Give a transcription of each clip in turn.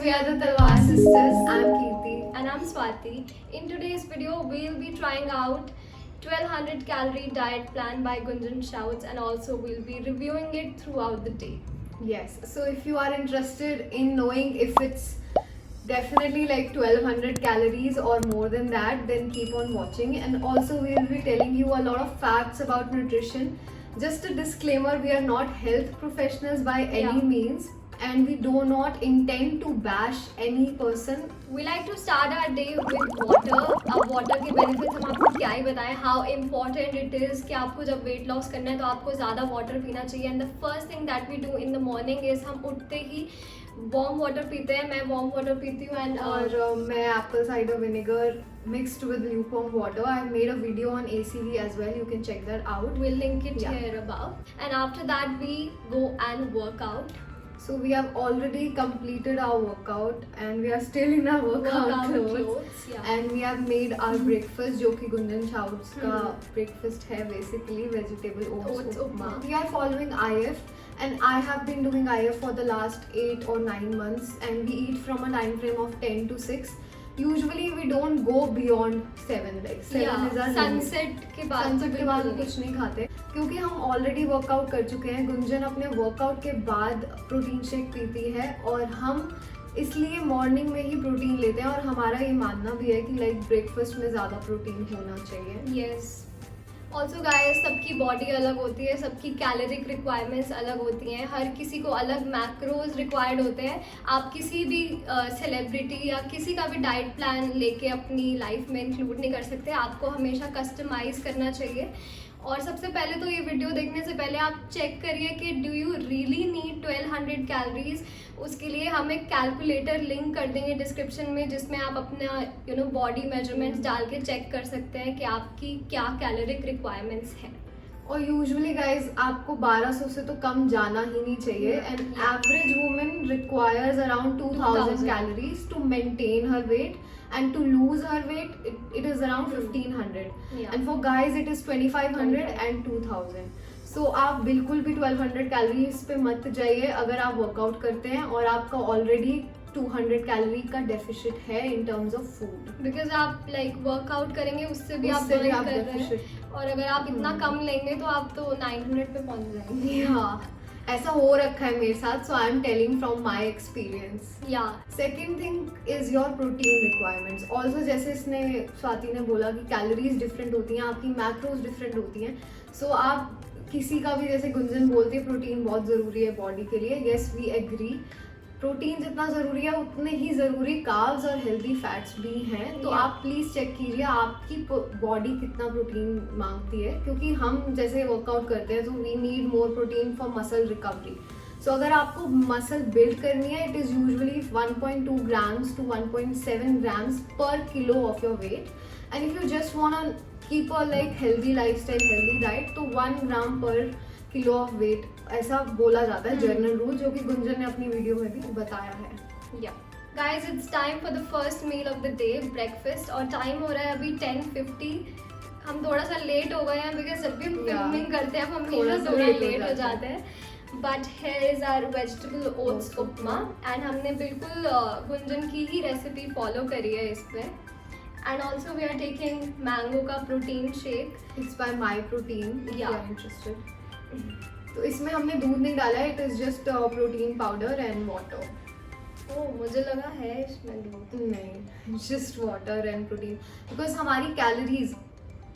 we are the Talwar sisters. I'm Kirti. And I'm Swati. In today's video, we'll be trying out 1200 calorie diet plan by Gunjan Shouts, and also we'll be reviewing it throughout the day. Yes, so if you are interested in knowing if it's definitely like 1200 calories or more than that, then keep on watching. And also we will be telling you a lot of facts about nutrition. Just a disclaimer, we are not health professionals by any means, and we do not intend to bash any person. We like to start our day with water. अब water के benefits हम आपको क्या ही बताएं, how important it is कि आपको जब weight loss करना है तो आपको ज़्यादा water पीना चाहिए. And the first thing that we do in the morning is हम उठते ही warm water पीते हैं. मैं warm water पीती हूँ and और मैं apple cider vinegar mixed with lukewarm water. I've made a video on ACV as well. You can check that out. we'll link it here above. And after that we go and work out. So we have already completed our workout and we are still in our workout clothes. And we have made our breakfast, जो कि Gunjan shouts का breakfast है basically vegetable oats upma. We are following IF and I have been doing IF for the last 8 or 9 months, and we eat from a time frame of 10 to 6. Usually we don't go beyond 7, like 7 is our sunset के बाद कुछ नहीं खाते क्योंकि हम already workout कर चुके हैं. गुंजन अपने वर्कआउट के बाद प्रोटीन शेक पीती है और हम इसलिए मॉर्निंग में ही प्रोटीन लेते हैं, और हमारा ये मानना भी है कि लाइक ब्रेकफास्ट में ज़्यादा प्रोटीन होना चाहिए. यस. ऑल्सो गाइस, सबकी बॉडी अलग होती है, सबकी कैलोरिक रिक्वायरमेंट्स अलग होती हैं, हर किसी को अलग मैक्रोज रिक्वायर्ड होते हैं. आप किसी भी सेलिब्रिटी या किसी का भी डाइट प्लान लेके अपनी लाइफ में इंक्लूड नहीं कर सकते. आपको हमेशा कस्टमाइज करना चाहिए. और सबसे पहले तो ये वीडियो देखने से पहले आप चेक करिए कि do you really need 1200 calories. उसके लिए हम एक कैलकुलेटर लिंक कर देंगे डिस्क्रिप्शन में, जिसमें आप अपना बॉडी मेजरमेंट्स डाल के चेक कर सकते हैं कि आपकी क्या कैलोरिक रिक्वायरमेंट्स हैं. और यूजुअली गाइज आपको 1200 से तो कम जाना ही नहीं चाहिए. And average women requires around 2000 calories to maintain her weight, and to lose her weight it is around 1500. And for guys it is 2500 and 2000. So आप बिल्कुल भी 1200 कैलोरीज पे मत जाइए अगर आप वर्कआउट करते हैं और आपका ऑलरेडी 200 कैलोरी का डेफिसिट है in terms of food. Because आप लाइक वर्कआउट करेंगे उससे भी आप बर्न कर रहे हैं, और अगर आप इतना कम लेंगे तो आप तो 900 पे पहुंच जाएंगे. हाँ, ऐसा हो रखा है मेरे साथ. So I am telling from my experience. Yeah second thing is your protein requirements also. जैसे इसने स्वाति ने बोला कि कैलोरीज डिफरेंट होती हैं, आपकी मैक्रोज डिफरेंट होती हैं. सो आप किसी का भी, जैसे गुंजन बोलती है प्रोटीन बहुत ज़रूरी है बॉडी के लिए. Yes, we agree. प्रोटीन जितना ज़रूरी है उतने ही ज़रूरी कार्ब्स और हेल्दी फैट्स भी हैं. तो आप प्लीज़ चेक कीजिए आपकी बॉडी कितना प्रोटीन मांगती है, क्योंकि हम जैसे वर्कआउट करते हैं तो we need more protein for muscle recovery. So अगर आपको मसल बिल्ड करनी है, it is usually 1.2 grams to 1.7 grams per kilo of your weight. And if you just want keep a like healthy lifestyle, healthy diet, तो 1 gram पर kilo of weight ऐसा बोला जाता है जनरल रूल, जो कि गुंजन ने अपनी वीडियो में भी बताया है. Yeah guys, it's time for the first meal of the day, breakfast. और टाइम हो रहा है अभी 10:50. हम थोड़ा सा लेट हो गए हैं बिकॉज जब भी हम फिल्मिंग करते हैं हम हमेशा थोड़ा लेट हो जाते हैं. But here is our vegetable oats upma, and हमने बिल्कुल गुंजन की ही रेसिपी फॉलो करी है इस पर. And also we are taking mango का protein shake. It's by Myprotein, if you are interested. तो इसमें हमने दूध नहीं डाला है, it is just protein powder and water. Oh, मुझे लगा है इसमें दूध. नहीं, just water and protein, because हमारी कैलोरीज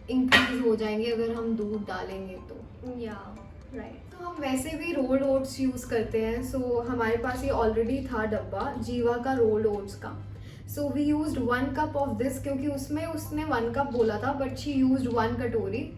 इंक्रीज हो जाएंगी अगर हम दूध डालेंगे तो. या राइट. तो हम वैसे भी रोल्ड ओट्स यूज़ करते हैं. सो हमारे पास ये ऑलरेडी था डब्बा जीवा का रोल्ड ओट्स का. So we used 1 cup of this, क्योंकि उसमें उसने 1 cup बोला था बट शी यूज्ड 1 कटोरी.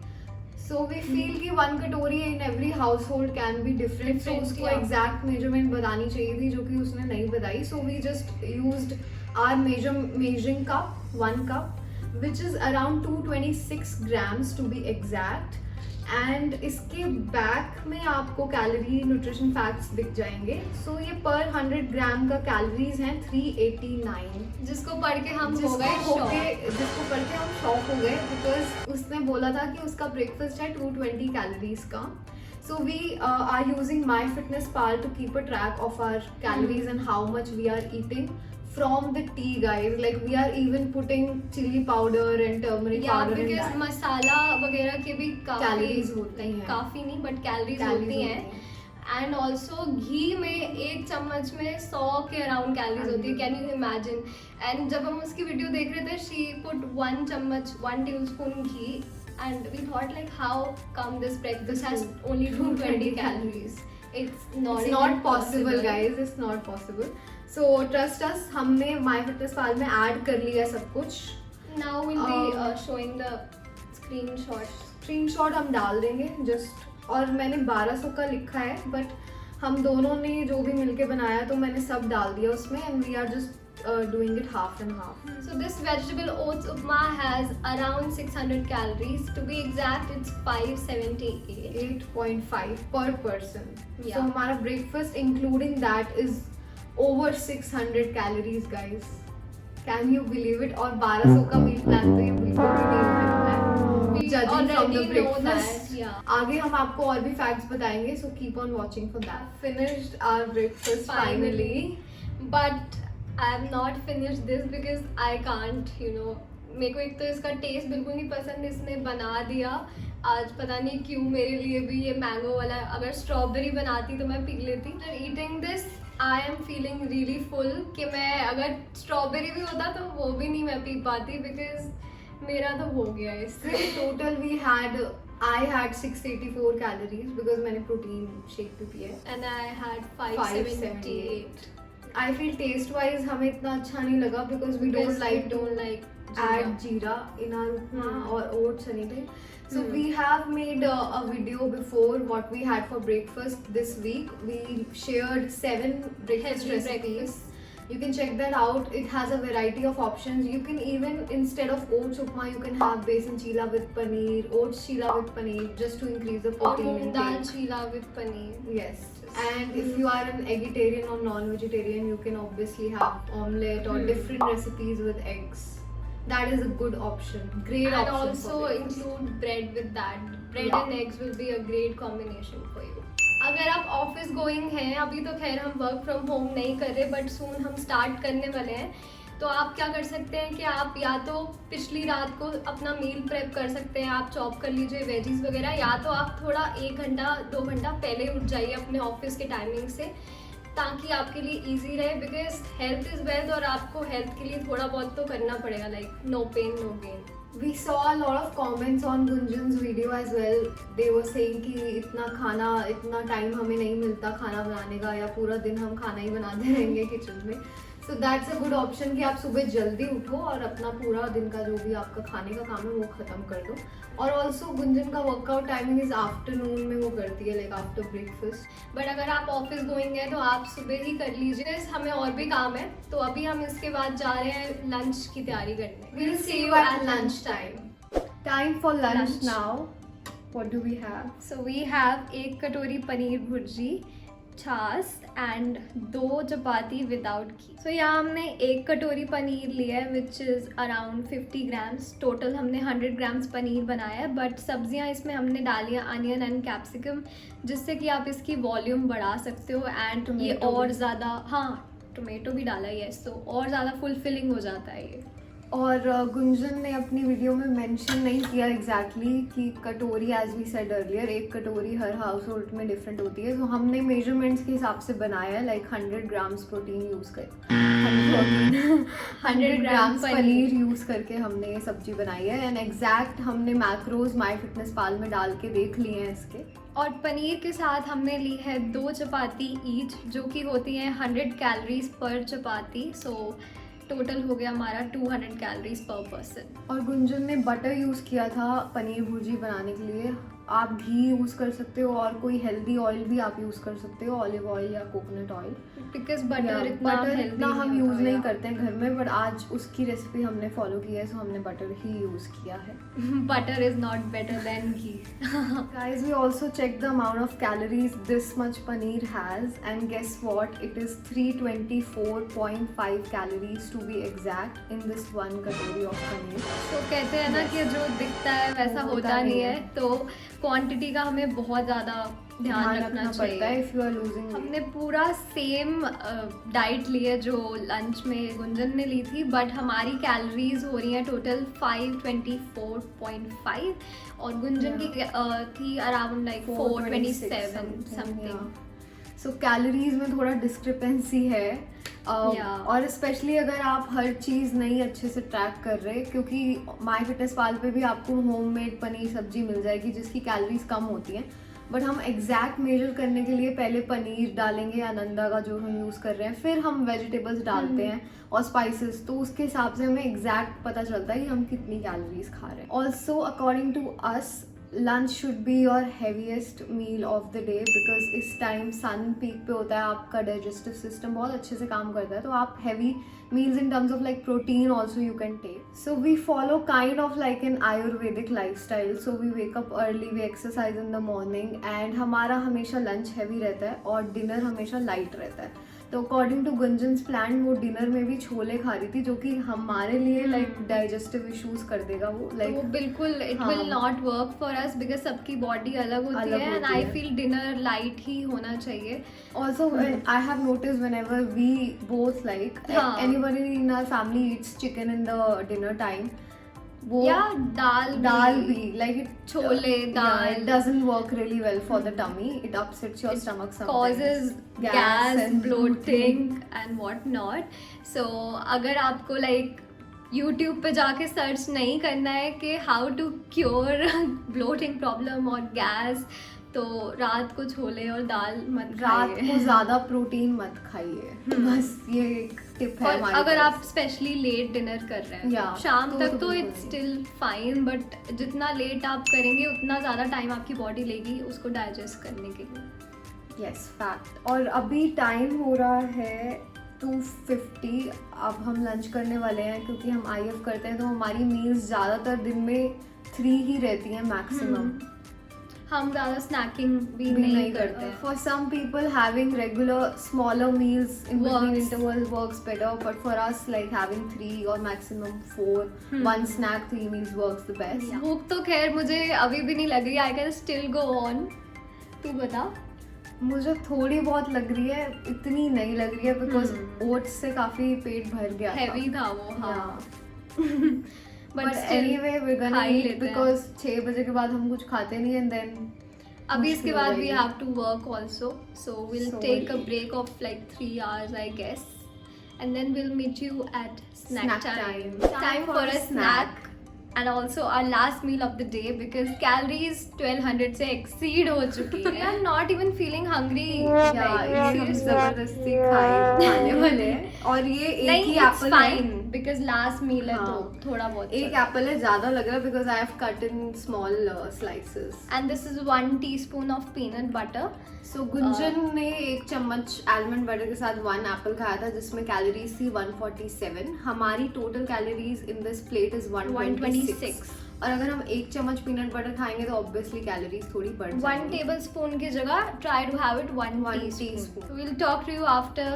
सो वी फील कि 1 कटोरी in every household can be different. So उसको एग्जैक्ट मेजरमेंट बतानी चाहिए थी, जो कि उसने नहीं बताई. So we just used our measuring cup, 1 cup, which is around 226 grams to be exact. And इसके बैक में आपको कैलोरी न्यूट्रिशन फैक्ट्स दिख जाएंगे. सो ये पर 100 ग्राम का कैलोरीज हैं 389, जिसको पढ़ के हम हो गए जिसको पढ़ के हम शॉक हो गए, बिकॉज उसने बोला था कि उसका ब्रेकफास्ट है 220 कैलोरीज का. So we are using MyFitnessPal to keep a track of our calories and how much we are eating from the tea, guys. Like we are even putting chili powder and turmeric powder in because that. मसाला वगैरह के भी Calories होती हैं. काफ़ी नहीं but calories Calories होती हैं. And also घी में 1 चम्मच में 100 के अराउंड कैलोरीज होती है. Can you imagine? एंड जब हम उसकी वीडियो देख रहे थे, शी पुट 1 चम्मच 1 tablespoon ghee, and we thought like how come this breakfast has only 220 calories. It's not possible, guys. It's not possible. So trust us, हमने MyFitnessPal में ऐड कर लिया सब कुछ. Now we'll be showing the screenshot हम डाल देंगे जस्ट. और मैंने 1200 का लिखा है, बट हम दोनों ने जो भी मिलके बनाया तो मैंने सब डाल दिया उसमें, and we are just doing it half and half. So this vegetable oats upma has around 600 calories. To be exact, it's 578. 8.5 per person. Yeah. So हमारा breakfast including that is over 600 calories, guys. Can you believe it? और 1200 का meal plan तो ये बिल्कुल भी नहीं होता है. We Judging from the already know breakfast. that, yeah. आगे हम आपको और भी facts बताएंगे, so keep on watching for that. Finished our breakfast finally. But I have not finished this because I can't, you know. मेरे को एक तो इसका टेस्ट बिल्कुल नहीं पसंद, इसने बना दिया आज. पता नहीं क्यों मेरे लिए भी ये मैंगो वाला. अगर स्ट्रॉबेरी बनाती तो मैं पी लेती. After eating this I am feeling really full कि मैं अगर स्ट्रॉबेरी भी होता तो वो भी नहीं मैं पी पाती, बिकॉज मेरा तो हो गया इससे. Total I had 684 calories because मैंने protein shake भी पिया है. And I had 578. I feel taste wise हमें इतना अच्छा नहीं लगा because we don't like to add jeera in our upma or oats anything. So we have made a video before what we had for breakfast this week. We shared 7 breakfast Healthy recipes. breakfast. You can check that out. It has a variety of options. You can even, instead of oats upma, you can have besan chila with paneer, oats chila with paneer, just to increase the Or protein moong dal intake. chila with paneer. Yes. And if you are an vegetarian or non-vegetarian, you can obviously have omelette or different recipes with eggs. That is a good option. Great And option. also for breakfast. include bread with that. Bread Yeah. and eggs will be a great combination for you. अगर आप office going हैं, अभी तो खैर हम work from home नहीं कर रहे, बट सून हम स्टार्ट करने वाले हैं, तो आप क्या कर सकते हैं कि आप या तो पिछली रात को अपना मील प्रेप कर सकते हैं. आप चॉप कर लीजिए वेजीज वगैरह, या तो आप थोड़ा 1 घंटा 2 घंटा पहले उठ जाइए अपने ऑफिस के टाइमिंग से, ताकि आपके लिए इजी रहे. बिकॉज हेल्थ इज़ वेल्थ, और आपको हेल्थ के लिए थोड़ा बहुत तो करना पड़ेगा. Like no pain no gain. We saw a lot of comments on Gunjan's video as well. They were saying कि इतना टाइम हमें नहीं मिलता खाना बनाने का, या पूरा दिन हम खाना ही बनाते रहेंगे किचन में. So that's a good option कि आप सुबह जल्दी उठो और अपना पूरा दिन का जो भी आपका खाने का काम है वो ख़त्म कर दो. और ऑल्सो गुंजन का वर्कआउट टाइमिंग इज आफ्टरनून में वो करती है, लाइक आफ्टर ब्रेकफास्ट. बट अगर आप ऑफिस गोइंग है तो आप सुबह ही कर लीजिए. हमें और भी काम है, तो अभी हम इसके बाद जा रहे हैं लंच की तैयारी करने. We'll see you at lunch time. Time for lunch now. What do we have? So we have 1 कटोरी पनीर भुर्जी, छाछ एंड 2 चपाती विदाउट घी. सो यहाँ हमने 1 कटोरी पनीर लिया है which is around 50 grams. Total हमने 100 ग्राम्स पनीर बनाया है, बट सब्जियाँ इसमें हमने डाली हैं अनियन एंड कैप्सिकम, जिससे कि आप इसकी वॉल्यूम बढ़ा सकते हो. एंड ये Tomato और भी. ज़्यादा, हाँ टोमेटो भी डाला है, यस, तो और ज़्यादा फुलफिलिंग हो जाता है ये. और गुंजन ने अपनी वीडियो में मेंशन नहीं किया एग्जैक्टली कि कटोरी, एज वी सेड अर्लियर, 1 कटोरी हर हाउस होल्ड में डिफरेंट होती है. तो हमने मेजरमेंट्स के हिसाब से बनाया है, लाइक 100 ग्राम्स प्रोटीन यूज़ कर 100 ग्राम्स पनीर यूज़ करके हमने ये सब्जी बनाई है. एंड एग्जैक्ट हमने मैक्रोज MyFitnessPal में डाल के देख लिए हैं इसके. और पनीर के साथ हमने ली है 2 चपाती ईच, जो कि होती हैं 100 कैलोरीज पर चपाती. सो टोटल हो गया हमारा 200 कैलोरीज पर पर्सन. और गुंजन ने बटर यूज़ किया था पनीर भुर्जी बनाने के लिए. आप घी यूज़ कर सकते हो, और कोई हेल्दी ऑयल भी आप यूज़ कर सकते हो, ऑलिव ऑयल या कोकोनट ऑयल. बिकॉज बटर इतना इतना हम यूज़ नहीं करते हैं घर में, बट आज उसकी रेसिपी हमने फॉलो की है, सो हमने बटर ही यूज़ किया है. Butter is not better than ghee. Guys, we also checked the amount of calories this much paneer has, and guess what? It is 324.5 calories to be exact in this 1 कटोरी of paneer. तो कहते हैं ना कि जो दिखता है वैसा वो होता नहीं है, तो क्वांटिटी का हमें बहुत ज़्यादा ध्यान रखना पड़ता है चाहिए। If you are losing. हमने पूरा सेम डाइट ली है जो लंच में गुंजन ने ली थी, बट हमारी कैलोरीज हो रही हैं टोटल 524.5 और गुंजन की थी अराउंड लाइक 427 समथिंग। सो कैलोरीज में थोड़ा डिस्क्रिपेंसी है। और स्पेशली अगर आप हर चीज़ नहीं अच्छे से ट्रैक कर रहे, क्योंकि माई फिटनेस पाल पे भी आपको होममेड पनीर सब्जी मिल जाएगी जिसकी कैलोरीज कम होती हैं, बट हम एग्जैक्ट मेजर करने के लिए पहले पनीर डालेंगे आनंदा का जो हम यूज़ कर रहे हैं, फिर हम वेजिटेबल्स डालते हैं और स्पाइसेस, तो उसके हिसाब से हमें एग्जैक्ट पता चलता है कि हम कितनी कैलोरीज खा रहे हैं। Also according to us lunch should be your heaviest meal of the day, because इस टाइम सन पीक पे होता है, आपका डाइजेस्टिव सिस्टम बहुत अच्छे से काम करता है, तो आप heavy meals in terms of like protein also you can take. So we follow kind of like an Ayurvedic lifestyle. So we wake up early, we exercise in the morning and हमारा हमेशा lunch heavy रहता है और dinner हमेशा light रहता है। तो according to गुंजन्स plan वो डिनर में भी छोले खा रही थी, जो कि हमारे लिए लाइक डाइजेस्टिव इश्यूज कर देगा वो, लाइक वो बिल्कुल it will not work for us because सबकी बॉडी अलग होती है and I feel dinner light ही होना चाहिए। Also, I have noticed whenever we both like anybody in our family eats chicken in the dinner time, दाल भी like it chole dal it doesn't work really well for the tummy. It upsets your stomach sometimes. Causes gas and bloating and what not. So अगर आपको like YouTube पे जाके search नहीं करना है कि how to cure bloating problem और gas, तो रात को छोले और दाल मत खाइए। रात को ज़्यादा प्रोटीन मत खाइए, बस ये एक टिप है हमारी। अगर आप स्पेशली लेट डिनर कर रहे हैं शाम तक तो इट्स स्टिल फाइन, बट जितना लेट आप करेंगे उतना ज़्यादा टाइम आपकी बॉडी लेगी उसको डाइजेस्ट करने के लिए। Yes fact. और अभी टाइम हो रहा है 2:50। अब हम लंच करने वाले हैं, क्योंकि हम IF करते हैं तो हमारी मील्स ज़्यादातर दिन में 3 ही रहती हैं मैक्सिमम। हम ज़्यादा स्नैकिंग भी नहीं करते हैं। For some people having regular smaller meals in between intervals works better, but for us like having 3 और maximum 4 1 snack 3 meals works the best. भूख तो खैर मुझे अभी भी नहीं लग रही, I can still go on. तू बता। मुझे थोड़ी बहुत लग रही है, इतनी नहीं लग रही है बिकॉज ओट्स से काफ़ी पेट भर गया, हैवी था वो। हाँ But anyway we're gonna eat because 6 बजे के बाद हम कुछ खाते नहीं and then अभी इसके बाद we have to work also, so we'll take a break of like 3 hours I guess, and then we'll meet you at snack time. Time for a snack and also our last meal of the day because calories 1200 से exceed हो चुकी है। I'm not even feeling hungry. जबरदस्ती खाने वाले हैं और ये एक ही एप्पल है because last meal है तो थोड़ा बहुत एक एप्पल है, ज़्यादा लग रहा है because I have cut in small slices. And this is 1 teaspoon of peanut butter. So Gunjan ने 1 चम्मच आलमंड बटर के साथ 1 एप्पल खाया था जिसमें कैलोरीज थी 147। हमारी total calories in this plate is 126। और अगर हम 1 चम्मच पीनट बटर खाएंगे तो ऑब्वियसली कैलोरीज थोड़ी बढ़ जाएंगी। 1 tablespoon की जगह try to have it 1 teaspoon. We'll talk to you after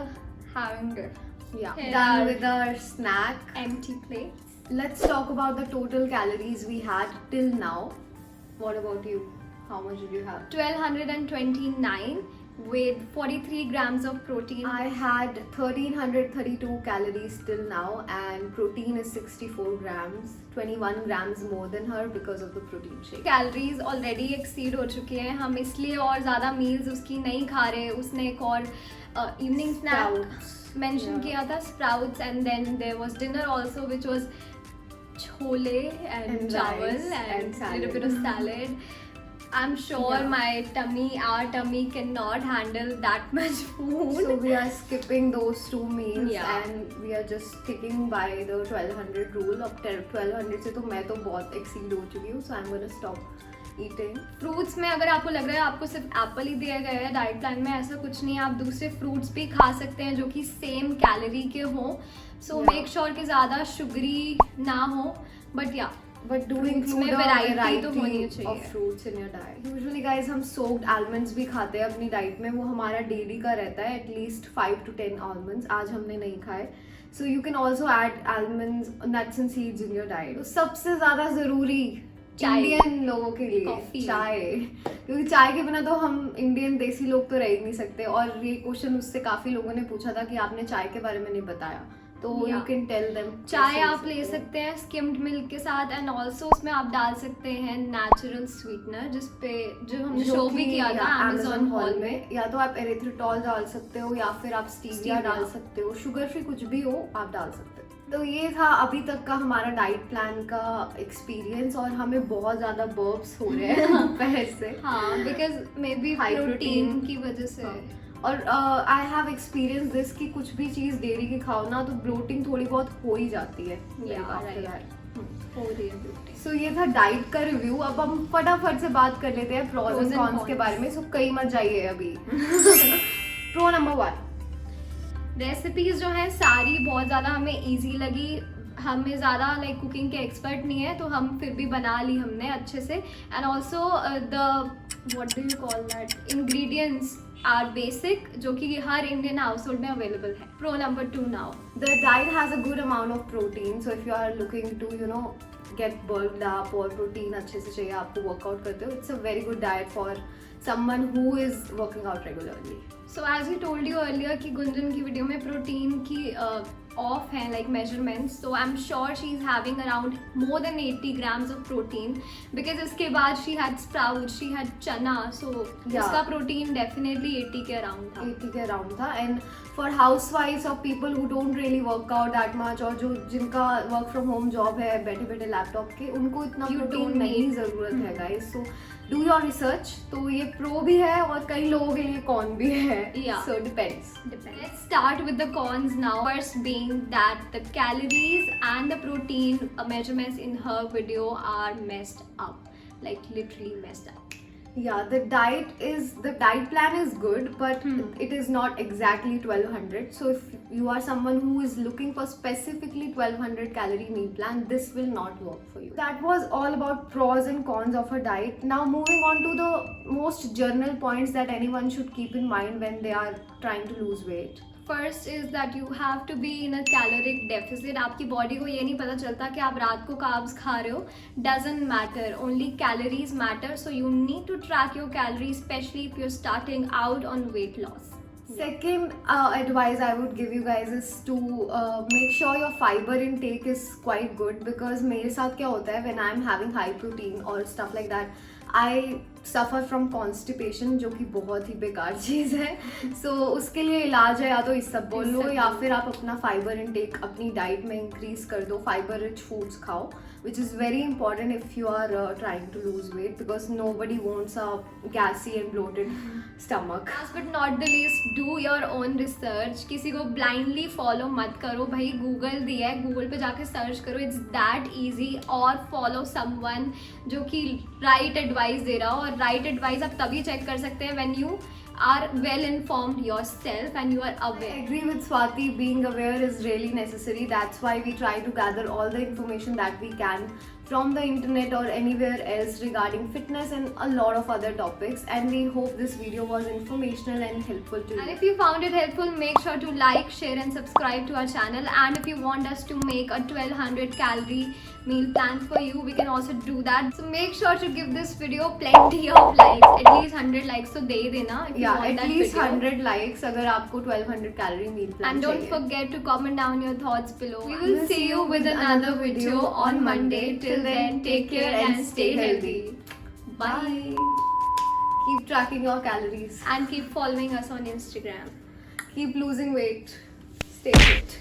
having it. Yeah, done with our snack. Empty plates. Let's talk about the total calories we had till now. What about you? How much did you have? 1229 with 43 grams of protein. I had 1332 calories till now and protein is 64 grams, 21 grams more than her because of the protein shake. Calories already exceed हो चुकी है, हम इसलिए और ज़्यादा meals उसकी नहीं खा रहे। उसने एक और evening snack mention किया था, sprouts, and then there was dinner also which was chole and chawal and little bit of salad. I'm sure our tummy cannot handle that much food. So we are skipping those 2 meals and we are just sticking by the 1200 rule. अब 1200 से तो मैं तो बहुत exceed हो चुकी हूँ, so I'm gonna stop eating. Fruits में अगर आपको लग रहा है आपको सिर्फ एप्पल ही दिया गया है डाइट प्लान में, ऐसा कुछ नहीं है, आप दूसरे फ्रूट्स भी खा सकते हैं जो कि सेम कैलोरी के हों। सो मेक श्योर कि ज़्यादा शुगरी ना हो, but do include a variety तो होनी चाहिए of fruits in your diet. Usually guys हम soaked almonds भी खाते हैं अपनी डाइट में, वो हमारा डेली का रहता है at least 5 to 10 almonds। आज हमने नहीं खाए। So you can also add almonds, nuts and seeds in your diet. तो सबसे ज़्यादा ज़रूरी चाय। इंडियन लोगों के लिए Coffee। चाय, क्योंकि चाय के बिना तो हम इंडियन देसी लोग तो रह ही नहीं सकते। और ये क्वेश्चन उससे काफी लोगों ने पूछा था कि आपने चाय के बारे में नहीं बताया, तो you Yeah। Can tell them. चाय आप ले सकते हैं स्किम्ड मिल्क के साथ, एंड ऑल्सो उसमें आप डाल सकते हैं नेचुरल स्वीटनर, जो हमने शो भी किया था Amazon हॉल में। या तो आप एरिथ्रिटॉल डाल सकते हो या फिर आप स्टीविया Stevia। डाल सकते हो, शुगर फ्री कुछ भी हो आप डाल सकते हो। तो ये था अभी तक का हमारा डाइट प्लान का एक्सपीरियंस, और हमें बहुत ज्यादा बर्ब्स हो रहे हैं दोपहर से। हाँ, because may be High protein protein। की वजह से। हाँ। और आई हैव एक्सपीरियंस दिस कि कुछ भी चीज़ डेली की खाओ ना तो ब्लोटिंग थोड़ी बहुत हो ही जाती है। हो रही है bloating। सो ये था डाइट का रिव्यू। अब हम फटाफट से बात कर लेते हैं प्रोज एंड कॉन्स के बारे में। सो कहीं मत जाइए अभी। प्रो नंबर 1, रेसिपीज जो है सारी बहुत ज़्यादा हमें इजी लगी। हमें ज़्यादा लाइक कुकिंग के एक्सपर्ट नहीं है, तो हम फिर भी बना ली हमने अच्छे से। And also the what do you call that, ingredients are basic, जो कि हर इंडियन हाउस होल्ड में अवेलेबल है। Pro number 2 now, the diet has a good amount of protein, so if you are looking to get bulked up और protein अच्छे से चाहिए आपको, वर्कआउट करते हो, it's a very good diet for someone who is working out regularly. So as we told you earlier कि गुंजन की video में प्रोटीन की ऑफ है like measurements, so I am sure she is having around more than 80 grams of protein, because इसके बाद she had sprout, she had chana, so उसका protein definitely 80 के around था। 80 के अराउंड था। एंड फॉर हाउस वाइफ्स और people who don't really work out that much, और जो जिनका वर्क फ्रॉम होम जॉब है बैठे बैठे लैपटॉप के, उनको इतना You प्रोटीन don't नहीं need। ज़रूरत है guys. So do your research. तो ये प्रो भी है और कई लोगों के लिए कॉन भी है। Yeah। So depends. Let's start with the cons now. First being that the calories and the protein measurements in her video are messed up, like literally messed up. Yeah, the diet plan is good, but it is not exactly 1200. So if you are someone who is looking for specifically 1200 calorie meal plan, this will not work for you. That was all about pros and cons of a diet. Now moving on to the most general points that anyone should keep in mind when they are trying to lose weight. First is that you have to be in a caloric deficit. आपकी body को ये नहीं पता चलता कि आप रात को कार्ब्स खा रहे हो, doesn't matter, only calories matter, so you need to track your calories, especially if you're starting out on weight loss. Second advice I would give you guys is to make sure your fiber intake is quite good, because मेरे साथ क्या होता है when I'm having high protein or stuff like that, I suffer from constipation, जो कि बहुत ही बेकार चीज़ है। So उसके लिए इलाज है या तो इसबगोल लो, या फिर आप अपना फाइबर इनटेक अपनी डाइट में इंक्रीज कर दो, फाइबर रिच फूड्स खाओ, which is very important if you are trying to lose weight, because nobody wants a gassy and bloated stomach. Last but not the least, do your own research. किसी को blindly follow मत करो भाई, Google दिया है, Google पे जाके search करो, it's that easy, और follow someone जो कि right advice दे रहा हो। और right advice आप तभी check कर सकते हैं when you are well informed yourself and you are I aware. agree with Swati, being aware is really necessary. That's why we try to gather all the information that we can from the internet or anywhere else regarding fitness and a lot of other topics, and we hope this video was informational and helpful to you. And if you found it helpful, make sure to like, share and subscribe to our channel. And if you want us to make a 1200 calorie meal plan for you, we can also do that. So make sure to give this video plenty of likes, at least 100 likes तो दे देना if you Yeah, want at that least video. 100 likes अगर आपको 1200 calorie meal plan And don't चाहिए. forget to comment down your thoughts below. We will see you with another video on Monday. Till then, take care and stay healthy. Bye. Keep tracking your calories. And keep following us on Instagram. Keep losing weight. Stay fit.